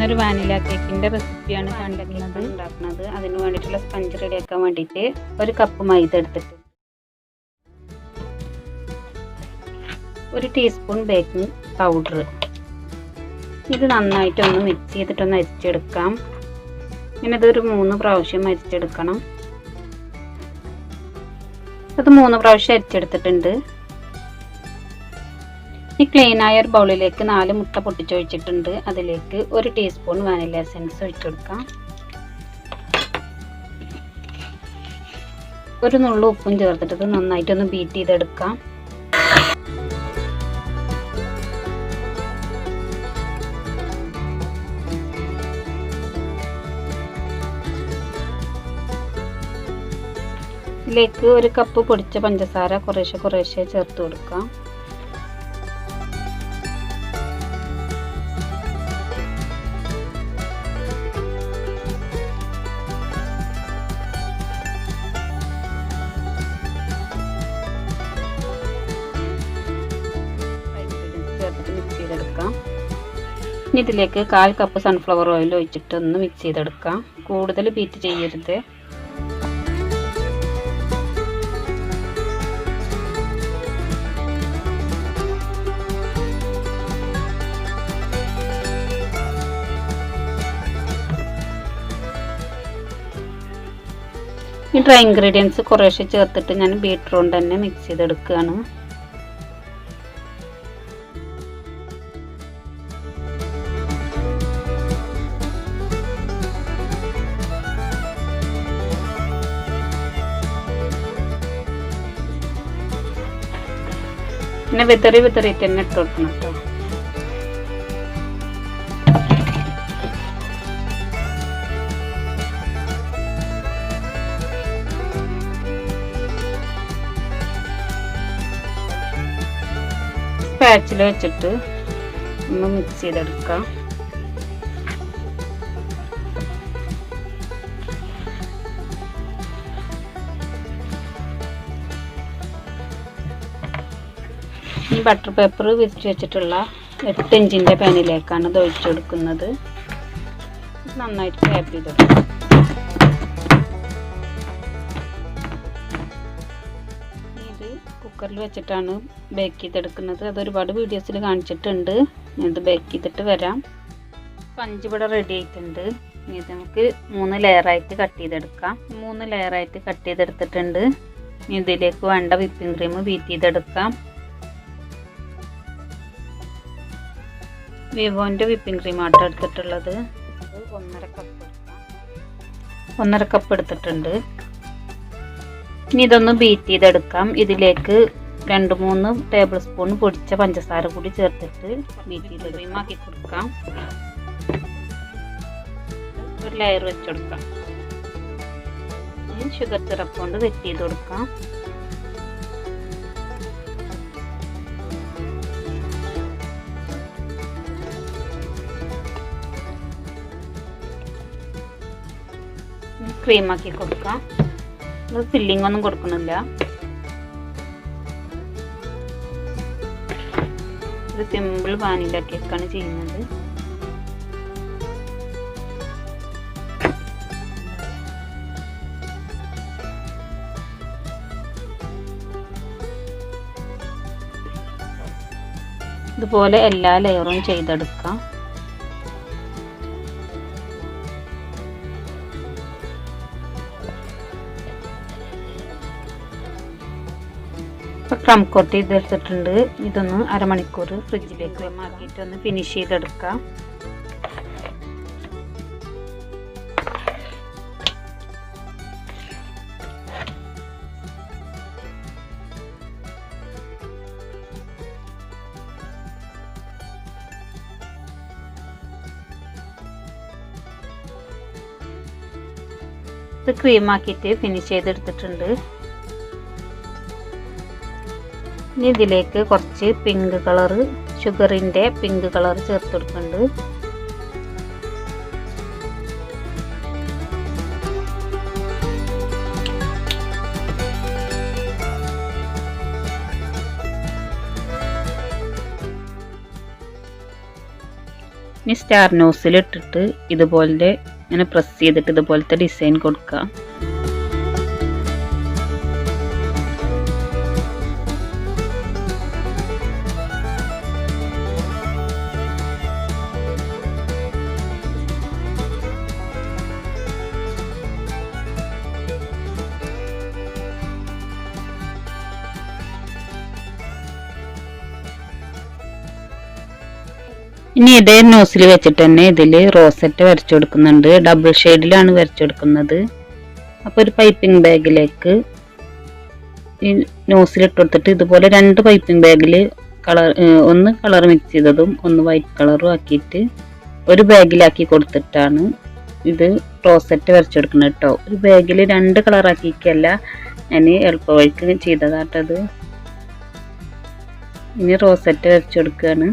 ഇന്നൊരു വാനില കേക്കിൻ്റെ റെസിപ്പിയാണ് ഉണ്ടാക്കുന്നത്. അതിന് വേണ്ടിയിട്ടുള്ള സ്പഞ്ച് റെഡിയാക്കാൻ വേണ്ടിയിട്ട് 1 കപ്പ് മൈദ എടുത്തിട്ടുണ്ട്, 1 ടീസ്പൂൺ ബേക്കിംഗ് പൗഡർ. ഇത് നന്നായിട്ടൊന്ന് മിക്സ് ചെയ്തിട്ടൊന്ന് അരിച്ചെടുക്കാം. ഇങ്ങനെ ഇതൊരു 3 പ്രാവശ്യം അരിച്ചെടുക്കണം. അത് 3 പ്രാവശ്യം അരിച്ചെടുത്തിട്ടുണ്ട്. ഈ ക്ലീൻ ആയ ഒരു ബൗളിലേക്ക് 4 മുട്ട പൊട്ടിച്ചൊഴിച്ചിട്ടുണ്ട്. അതിലേക്ക് 1 ടീസ്പൂൺ വാനില എസൻസ് ഒഴിച്ചു കൊടുക്കാം. 1 നുള്ളു ഉപ്പും ചേർത്തിട്ട് നന്നായിട്ടൊന്ന് ബീറ്റ് ചെയ്തെടുക്കാം. ഇതിലേക്ക് 1 കപ്പ് പൊടിച്ച പഞ്ചസാര കുറേശ്ശെ ചേർത്ത് കൊടുക്കാം. ചേർത്തിട്ട് മിക്സ് ചെയ്തെടുക്കാം. ഇനി ഇതിലേക്ക് 1/4 കപ്പ് സൺഫ്ലവർ ഓയിൽ ഒഴിച്ചിട്ട് ഒന്ന് മിക്സ് ചെയ്തെടുക്കാം. കൂടുതൽ ബീറ്റ് ചെയ്യരുത്. ഈ ഡ്രൈ ഇൻഗ്രീഡിയൻസ് കുറേശ്ശെ ചേർത്തിട്ട് ഞാൻ ബീറ്റർ കൊണ്ട് തന്നെ മിക്സ് ചെയ്തെടുക്കുകയാണ്. പിന്നെ വിതറിയിട്ട് തന്നെ ഇട്ട് കൊടുക്കണം കേട്ടോ. സ്പാച്ചിൽ വെച്ചിട്ട് ഒന്ന് മിക്സ് ചെയ്തെടുക്കാം. ഈ ബട്ടർ പേപ്പർ വിരിച്ച് വെച്ചിട്ടുള്ള 8 ഇഞ്ചിൻ്റെ പാനിലേക്കാണ് ഇത് ഒഴിച്ചു കൊടുക്കുന്നത്. നന്നായിട്ട് ടാപ്പ് ചെയ്തെടുക്കാം. ഇത് കുക്കറിൽ വെച്ചിട്ടാണ് ബേക്ക് ചെയ്തെടുക്കുന്നത്. അത് ഒരുപാട് വീഡിയോസിൽ കാണിച്ചിട്ടുണ്ട്. ഇത് ബേക്ക് ചെയ്തിട്ട് വരാം. സ്പഞ്ച് ഇവിടെ റെഡി ആയിട്ടുണ്ട്. ഇത് നമുക്ക് 3 ലെയറായിട്ട് കട്ട് ചെയ്തെടുക്കാം. 3 ലെയറായിട്ട് കട്ട് ചെയ്തെടുത്തിട്ടുണ്ട്. ഇതിലേക്ക് വേണ്ട വിപ്പിംഗ് ക്രീം ബീറ്റ് ചെയ്തെടുക്കാം. വിവോൻ്റെ വിപ്പിംഗ് ക്രീം ആട്ടോ എടുത്തിട്ടുള്ളത്. 1.5 കപ്പ് എടുത്തിട്ടുണ്ട്. ഇനി ഇതൊന്ന് ബീറ്റ് ചെയ്തെടുക്കാം. ഇതിലേക്ക് 2-3 ടേബിൾ സ്പൂൺ പൊടിച്ച പഞ്ചസാര കൂടി ചേർത്തിട്ട് ബീറ്റ് ചെയ്ത് ക്രീമാക്കി കൊടുക്കാം. ഒരു ലെയർ വെച്ചെടുക്കാം. ഷുഗർ സിറപ്പ് കൊണ്ട് സെറ്റ് ചെയ്ത് കൊടുക്കാം. ക്രീമാക്കി കൊടുക്കാം. ഫില്ലിംഗ് ഒന്നും കൊടുക്കണില്ല. ഒരു സിമ്പിൾ വാനില കേക്കാണ് ചെയ്യുന്നത്. ഇതുപോലെ എല്ലാ ലെയറും ചെയ്തെടുക്കാം. ക്രം കോട്ട് ചെയ്തെടുത്തിട്ടുണ്ട്. ഇതൊന്ന് അരമണിക്കൂർ ഫ്രിഡ്ജിലേക്ക് മാറ്റിയിട്ട് ഒന്ന് ഫിനിഷ് ചെയ്തെടുക്കാം. ഇത് ക്രീമാക്കിയിട്ട് ഫിനിഷ് ചെയ്തെടുത്തിട്ടുണ്ട്. ഇനി ഇതിലേക്ക് കുറച്ച് പിങ്ക് കളറ്, ഷുഗറിൻ്റെ പിങ്ക് കളർ ചേർത്ത് കൊടുക്കുന്നുണ്ട്. ഇനി സ്റ്റാർ നോസിൽ ഇട്ടിട്ട് ഇതുപോലെ ഇങ്ങനെ പ്രസ് ചെയ്തിട്ട് ഇതുപോലത്തെ ഡിസൈൻ കൊടുക്കുക. ഇനി ഇതേ നോസിൽ വെച്ചിട്ട് തന്നെ ഇതിൽ റോസറ്റ് വരച്ചു കൊടുക്കുന്നുണ്ട്. ഡബിൾ ഷെയ്ഡിലാണ് വരച്ചു കൊടുക്കുന്നത്. അപ്പോൾ ഒരു പൈപ്പിംഗ് ബാഗിലേക്ക് ഈ നോസിൽ ഇട്ട് കൊടുത്തിട്ട് ഇതുപോലെ 2 പൈപ്പിംഗ് ബാഗിൽ ഒന്ന് കളർ മിക്സ് ചെയ്തതും ഒന്ന് വൈറ്റ് കളറും ആക്കിയിട്ട് ഒരു ബാഗിലാക്കി കൊടുത്തിട്ടാണ് ഇത് റോസറ്റ് വരച്ചു കൊടുക്കുന്നത് കേട്ടോ. ഒരു ബാഗിൽ 2 കളറാക്കിക്കല്ല, ഞാൻ എളുപ്പവഴിക്ക് ചെയ്തതാട്ടത്. ഇനി റോസറ്റ് വരച്ചു കൊടുക്കുകയാണ്.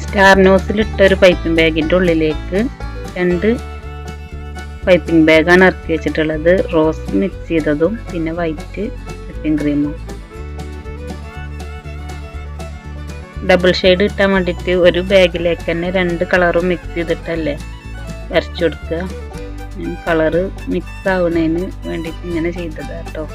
സ്റ്റാർ നോസിലിട്ട ഒരു പൈപ്പിംഗ് ബാഗിൻ്റെ ഉള്ളിലേക്ക് 2 പൈപ്പിംഗ് ബാഗാണ് ഇറക്കി വെച്ചിട്ടുള്ളത്. റോസ് മിക്സ് ചെയ്തതും പിന്നെ വൈറ്റ് വിപ്പിംഗ് ക്രീമും. ഡബിൾ ഷെയ്ഡ് ഇട്ടാൻ വേണ്ടിയിട്ട് ഒരു ബാഗിലേക്ക് തന്നെ 2 കളറും മിക്സ് ചെയ്തിട്ടല്ലേ വരച്ചു കൊടുക്കുക. കളറ് മിക്സ് ആവുന്നതിന് വേണ്ടിയിട്ട് ഇങ്ങനെ ചെയ്തതാണ് കേട്ടോ.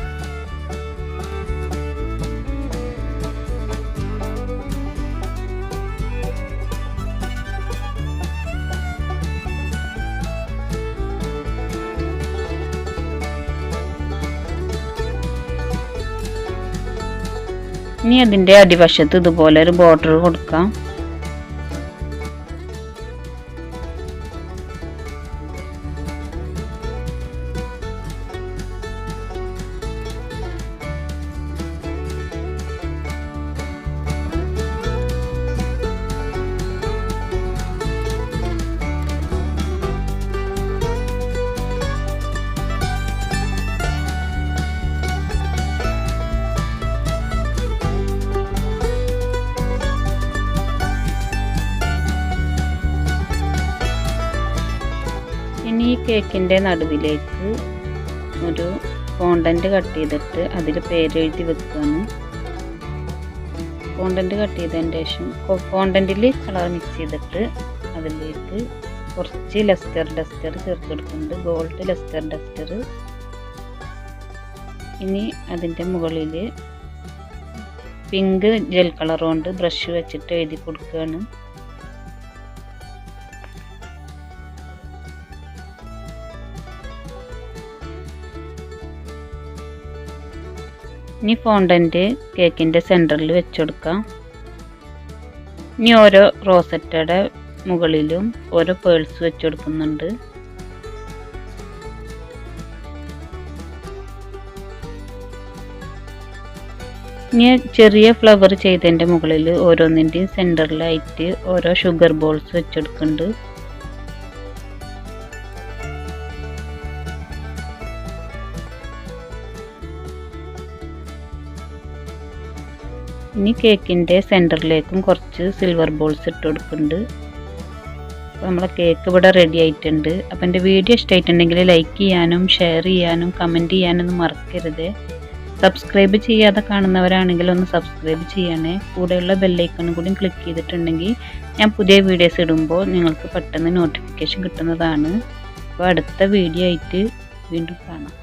ഇനി അതിൻ്റെ അടിവശത്ത് ഇതുപോലെ ഒരു ബോർഡർ കൊടുക്കാം. ഇനി ഈ കേക്കിൻ്റെ നടുവിലേക്ക് ഒരു ഫോണ്ടൻറ്റ് കട്ട് ചെയ്തിട്ട് അതിൽ പേരെഴുതി വെക്കുകയാണ്. ഫോണ്ടൻറ്റ് കട്ട് ചെയ്തതിന് ശേഷം ഫോണ്ടൻറ്റിൽ കളർ മിക്സ് ചെയ്തിട്ട് അതിലേക്ക് കുറച്ച് ലെസ്റ്റർ ഡസ്റ്റർ ചേർത്ത് കൊടുക്കുന്നുണ്ട്, ഗോൾഡ് ലെസ്റ്റർ ഡസ്റ്റർ. ഇനി അതിൻ്റെ മുകളിൽ പിങ്ക് ജെൽ കളർ കൊണ്ട് ബ്രഷ് വെച്ചിട്ട് എഴുതി കൊടുക്കുകയാണ്. ഇനി ഫോണ്ടൻറ്റ് കേക്കിൻ്റെ സെൻറ്ററിൽ വെച്ച് കൊടുക്കാം. ഇനി ഓരോ റോസറ്റയുടെ മുകളിലും ഓരോ പേൾസ് വെച്ച് കൊടുക്കുന്നുണ്ട്. ഇനി ചെറിയ ഫ്ലവർ ചെയ്തതിൻ്റെ മുകളിൽ ഓരോന്നിൻ്റെയും സെൻറ്ററിലായിട്ട് ഓരോ ഷുഗർ ബോൾസ് വെച്ചെടുക്കുന്നുണ്ട്. ഇനി കേക്കിൻ്റെ സെൻറ്ററിലേക്കും കുറച്ച് സിൽവർ ബോൾസ് ഇട്ട് കൊടുക്കുന്നുണ്ട്. അപ്പോൾ നമ്മളെ കേക്ക് ഇവിടെ റെഡി ആയിട്ടുണ്ട്. അപ്പോൾ എൻ്റെ വീഡിയോ ഇഷ്ടമായിട്ടുണ്ടെങ്കിൽ ലൈക്ക് ചെയ്യാനും ഷെയർ ചെയ്യാനും കമൻറ്റ് ചെയ്യാനൊന്നും മറക്കരുത്. സബ്സ്ക്രൈബ് ചെയ്യാതെ കാണുന്നവരാണെങ്കിൽ ഒന്ന് സബ്സ്ക്രൈബ് ചെയ്യണേ. കൂടെയുള്ള ബെല്ലൈക്കണും കൂടി ക്ലിക്ക് ചെയ്തിട്ടുണ്ടെങ്കിൽ ഞാൻ പുതിയ വീഡിയോസ് ഇടുമ്പോൾ നിങ്ങൾക്ക് പെട്ടെന്ന് നോട്ടിഫിക്കേഷൻ കിട്ടുന്നതാണ്. അപ്പോൾ അടുത്ത വീഡിയോ ആയിട്ട് വീണ്ടും കാണാം.